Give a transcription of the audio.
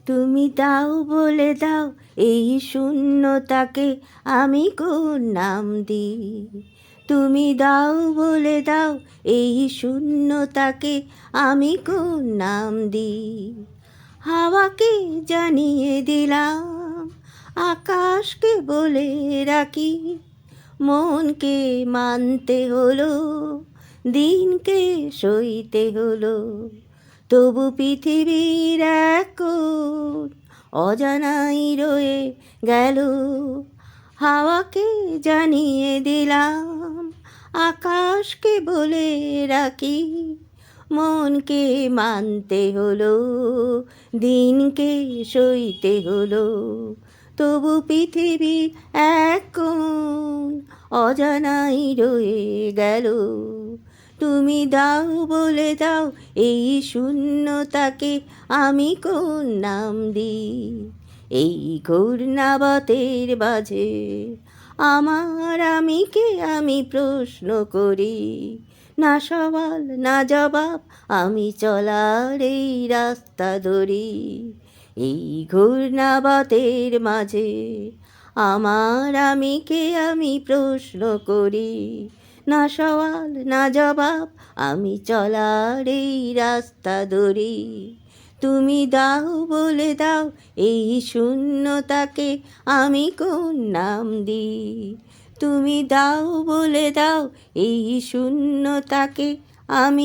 তুমি দাও বলে দাও এই শূন্যতাকে আমি কোন নাম দিই। তুমি দাও বলে দাও এই শূন্যতাকে আমি কোন নাম দিই। হাওয়াকে জানিয়ে দিলাম, আকাশকে বলে রাখি, মনকে মানতে হলো, দিনকে সইতে হলো। তবু পৃথিবীর এক কোণ অজানাই রয়ে গেল। হাওয়াকে জানিয়ে দিলাম, আকাশকে বলে রাখি, মনকে মানতে হলো, দিনকে সইতে হলো। তবু পৃথিবীর এক কোণ অজানাই রয়ে গেল। তুমি দাও বলে দাও এই শূন্যতাকে আমি কোন নাম দিই। এই ঘূর্ণাবতের মাঝে আমার আমিকে আমি প্রশ্ন করি, না সওয়াল না জবাব আমি চলার এই রাস্তা ধরি। এই ঘূর্ণাবতের মাঝে আমার আমিকে আমি প্রশ্ন করি, না সওয়াল না জবাব আমি চলার এই রাস্তা ধরি। তুমি দাও বলে দাও এই শূন্যতাকে আমি কোন নাম দিই। তুমি দাও বলে দাও এই শূন্যতাকে আমি